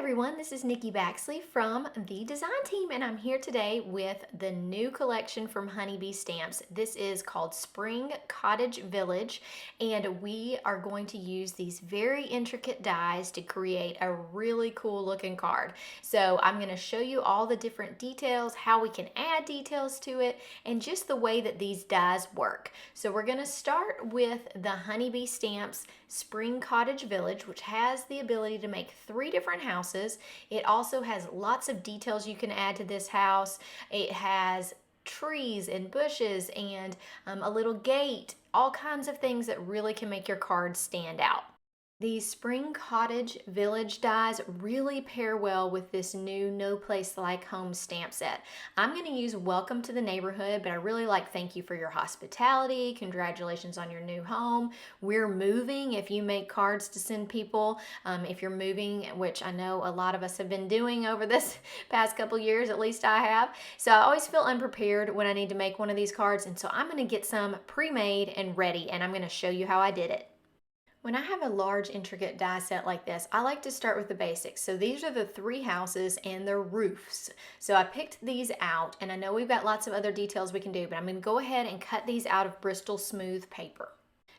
everyone, this is Nicki Baxley from the design team, and I'm here today with the new collection from Honeybee Stamps. This is called Spring Cottage Village, and we are going to use these very intricate dies to create a really cool looking card. So I'm going to show you all the different details, how we can add details to it, and just the way that these dies work. So we're going to start with the Honeybee Stamps Spring Cottage Village, which has the ability to make 3 different houses. It also has lots of details you can add to this house. It has trees and bushes and a little gate, all kinds of things that really can make your card stand out. These Spring Cottage Village dies really pair well with this new No Place Like Home stamp set. I'm going to use Welcome to the Neighborhood, but I really like Thank You for Your Hospitality, Congratulations on Your New Home, We're Moving if you make cards to send people. If you're moving, which I know a lot of us have been doing over this past couple years, at least I have. So I always feel unprepared when I need to make one of these cards, and so I'm going to get some pre-made and ready, and I'm going to show you how I did it. When I have a large intricate die set like this, I like to start with the basics. So these are the 3 houses and their roofs. So I picked these out, and I know we've got lots of other details we can do, but I'm going to go ahead and cut these out of Bristol Smooth paper.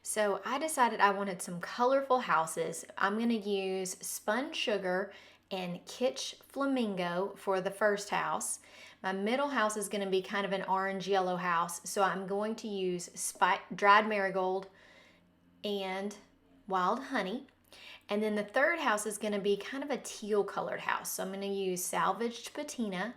So I decided I wanted some colorful houses. I'm going to use Spun Sugar and Kitsch Flamingo for the first house. My middle house is going to be kind of an orange-yellow house, so I'm going to use dried marigold and wild honey. And then the third house is going to be kind of a teal colored house. So I'm going to use Salvaged Patina,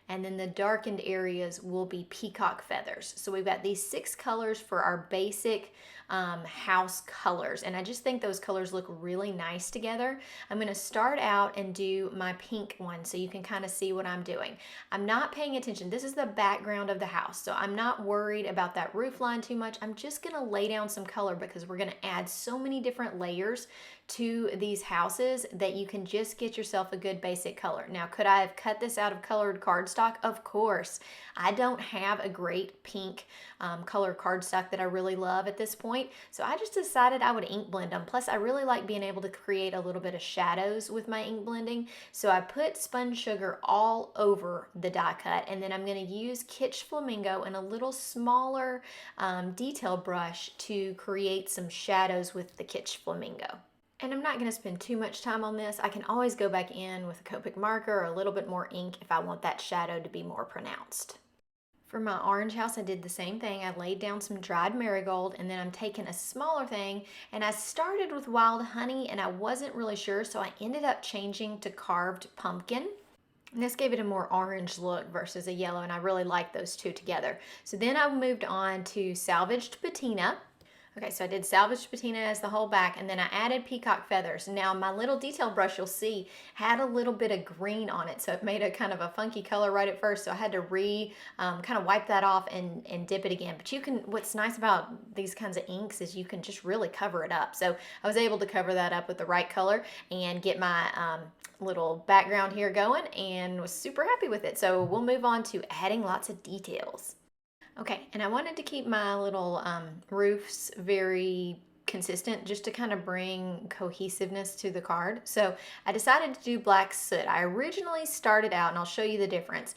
and then the darkened areas will be Peacock feathers. So we've got these 6 colors for our basic house colors, and I just think those colors look really nice together. I'm going to start out and do my pink one so you can kind of see what I'm doing. I'm not paying attention. This is the background of the house, so I'm not worried about that roof line too much. I'm just going to lay down some color because we're going to add so many different layers to these houses that you can just get yourself a good basic color. Now, could I have cut this out of colored cardstock? Of course. I don't have a great pink color cardstock that I really love at this point, so I just decided I would ink blend them. Plus, I really like being able to create a little bit of shadows with my ink blending, so I put Spun Sugar all over the die cut, and then I'm going to use Kitsch Flamingo and a little smaller detail brush to create some shadows with the Kitsch Flamingo. And I'm not going to spend too much time on this. I can always go back in with a Copic marker or a little bit more ink if I want that shadow to be more pronounced. For my orange house, I did the same thing. I laid down some dried marigold, and then I'm taking a smaller thing, and I started with wild honey, and I wasn't really sure, so I ended up changing to carved pumpkin. And this gave it a more orange look versus a yellow, and I really like those two together. So then I moved on to Salvaged Patina. Okay, so I did Salvaged Patina as the whole back, and then I added Peacock feathers. Now my little detail brush, you'll see, had a little bit of green on it, so it made a kind of a funky color right at first, so I had to kind of wipe that off and dip it again. But you can, what's nice about these kinds of inks is you can just really cover it up. So I was able to cover that up with the right color and get my little background here going, and was super happy with it. So we'll move on to adding lots of details. Okay, and I wanted to keep my little roofs very consistent just to kind of bring cohesiveness to the card. So I decided to do black soot. I originally started out, and I'll show you the difference,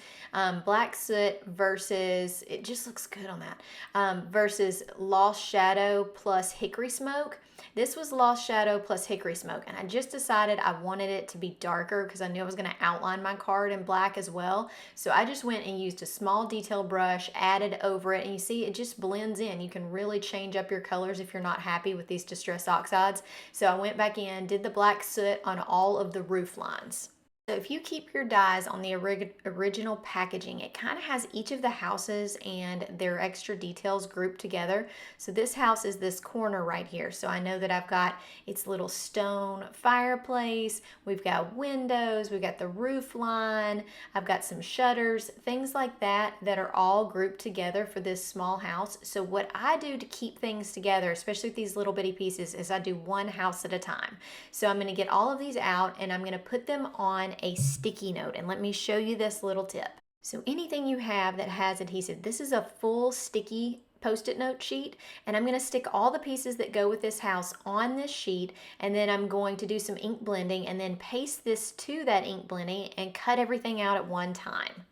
black soot versus, it just looks good on that, versus lost shadow plus hickory smoke. This was lost shadow plus hickory smoke, and I just decided I wanted it to be darker because I knew I was going to outline my card in black as well. So I just went and used a small detail brush, added over it, and you see it just blends in. You can really change up your colors if you're not happy with these distress oxides. So I went back in, did the black soot on all of the roof lines. So if you keep your dies on the original packaging, it kind of has each of the houses and their extra details grouped together. So this house is this corner right here. So I know that I've got its little stone fireplace, we've got windows, we've got the roof line, I've got some shutters, things like that that are all grouped together for this small house. So what I do to keep things together, especially with these little bitty pieces, is I do one house at a time. So I'm going to get all of these out, and I'm going to put them on a sticky note, and let me show you this little tip. So anything you have that has adhesive, this is a full sticky Post-it note sheet, and I'm going to stick all the pieces that go with this house on this sheet, and then I'm going to do some ink blending and then paste this to that ink blending and cut everything out at one time.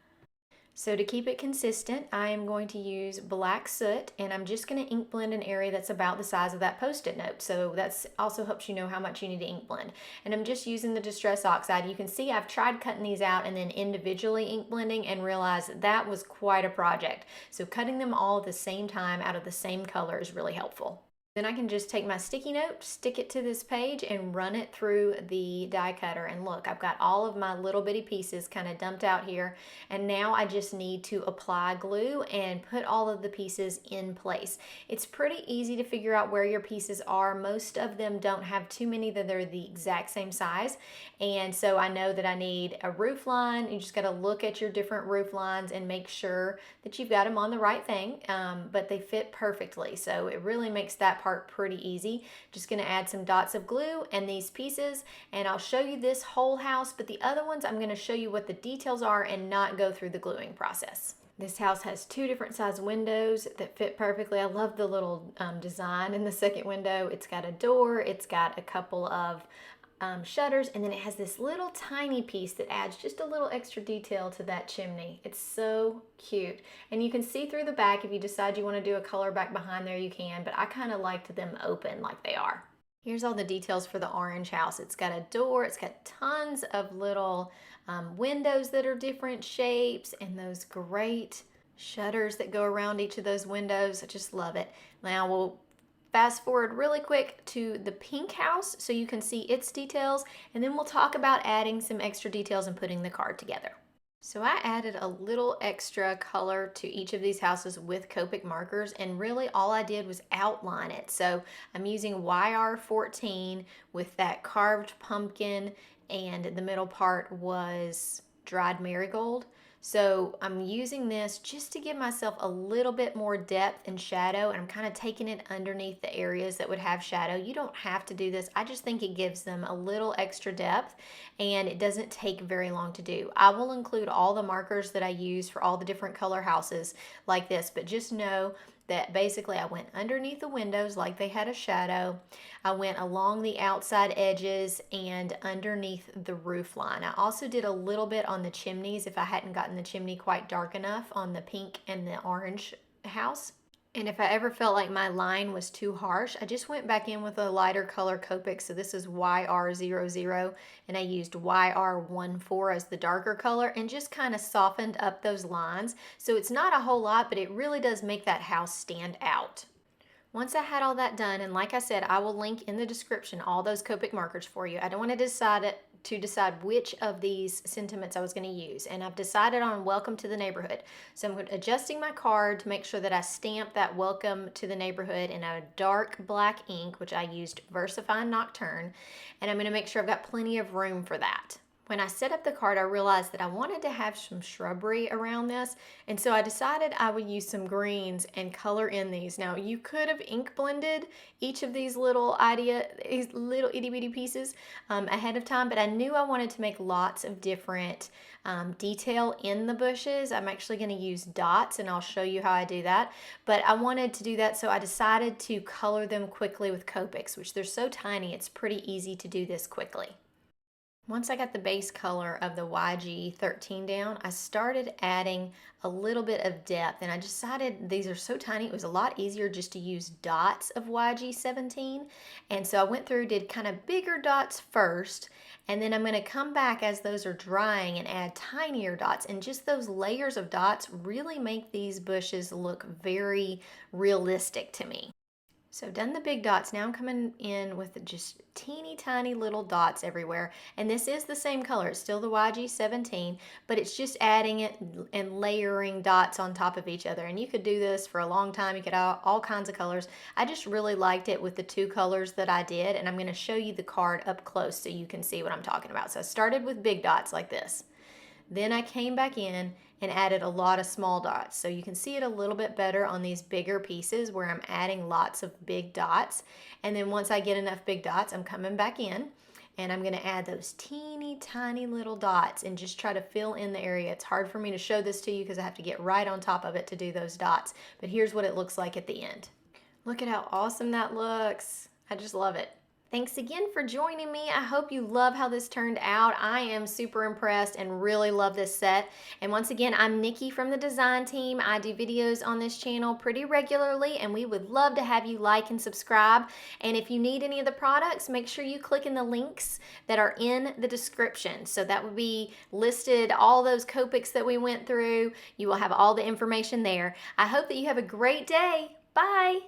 So to keep it consistent, I am going to use black soot, and I'm just going to ink blend an area that's about the size of that Post-it note. So that's also helps you know how much you need to ink blend. And I'm just using the Distress Oxide. You can see I've tried cutting these out and then individually ink blending and realized that was quite a project. So cutting them all at the same time out of the same color is really helpful. Then I can just take my sticky note, stick it to this page, and run it through the die cutter. And look, I've got all of my little bitty pieces kind of dumped out here. And now I just need to apply glue and put all of the pieces in place. It's pretty easy to figure out where your pieces are. Most of them don't have too many that are the exact same size. And so I know that I need a roof line. You just got to look at your different roof lines and make sure that you've got them on the right thing, but they fit perfectly. So it really makes that part pretty easy. Just going to add some dots of glue and these pieces, and I'll show you this whole house, but the other ones I'm going to show you what the details are and not go through the gluing process. This house has two different size windows that fit perfectly. I love the little design in the second window. It's got a door, it's got a couple of shutters, and then it has this little tiny piece that adds just a little extra detail to that chimney. It's so cute, and you can see through the back. If you decide you want to do a color back behind there, you can, but I kind of liked them open like they are. Here's all the details for the orange house. It's got a door, it's got tons of little windows that are different shapes, and those great shutters that go around each of those windows. I just love it. Now we'll fast forward really quick to the pink house so you can see its details, and then we'll talk about adding some extra details and putting the card together. So I added a little extra color to each of these houses with Copic markers, and really all I did was outline it. So I'm using YR14 with that carved pumpkin, and the middle part was dried marigold. So I'm using this just to give myself a little bit more depth and shadow, and I'm kind of taking it underneath the areas that would have shadow. You don't have to do this. I just think it gives them a little extra depth, and it doesn't take very long to do. I will include all the markers that I use for all the different color houses like this, but just know that basically I went underneath the windows like they had a shadow. I went along the outside edges and underneath the roof line. I also did a little bit on the chimneys if I hadn't gotten the chimney quite dark enough on the pink and the orange house. And if I ever felt like my line was too harsh, I just went back in with a lighter color Copic. So this is YR00, and I used YR14 as the darker color and just kind of softened up those lines. So it's not a whole lot, but it really does make that house stand out. Once I had all that done, and like I said, I will link in the description all those Copic markers for you. I don't want to decide which of these sentiments I was going to use, and I've decided on Welcome to the Neighborhood. So I'm adjusting my card to make sure that I stamp that Welcome to the Neighborhood in a dark black ink, which I used VersaFine Nocturne, and I'm going to make sure I've got plenty of room for that. When I set up the card, I realized that I wanted to have some shrubbery around this, and so I decided I would use some greens and color in these. Now, you could have ink blended each of these little itty bitty pieces ahead of time, but I knew I wanted to make lots of different detail in the bushes. I'm actually going to use dots, and I'll show you how I do that, but I wanted to do that, so I decided to color them quickly with Copics, which they're so tiny, it's pretty easy to do this quickly. Once I got the base color of the YG13 down, I started adding a little bit of depth, and I decided these are so tiny, it was a lot easier just to use dots of YG17. And so I went through, did kind of bigger dots first, and then I'm going to come back as those are drying and add tinier dots. And just those layers of dots really make these bushes look very realistic to me. So I've done the big dots. Now I'm coming in with just teeny tiny little dots everywhere. And this is the same color. It's still the YG17, but it's just adding it and layering dots on top of each other. And you could do this for a long time. You could add all kinds of colors. I just really liked it with the two colors that I did. And I'm going to show you the card up close so you can see what I'm talking about. So I started with big dots like this. Then I came back in and added a lot of small dots. So you can see it a little bit better on these bigger pieces where I'm adding lots of big dots. And then once I get enough big dots, I'm coming back in and I'm gonna add those teeny tiny little dots and just try to fill in the area. It's hard for me to show this to you because I have to get right on top of it to do those dots, but here's what it looks like at the end. Look at how awesome that looks. I just love it. Thanks again for joining me. I hope you love how this turned out. I am super impressed and really love this set. And once again, I'm Nikki from the design team. I do videos on this channel pretty regularly, and we would love to have you like and subscribe. And if you need any of the products, make sure you click in the links that are in the description. So that would be listed, all those Copics that we went through. You will have all the information there. I hope that you have a great day. Bye.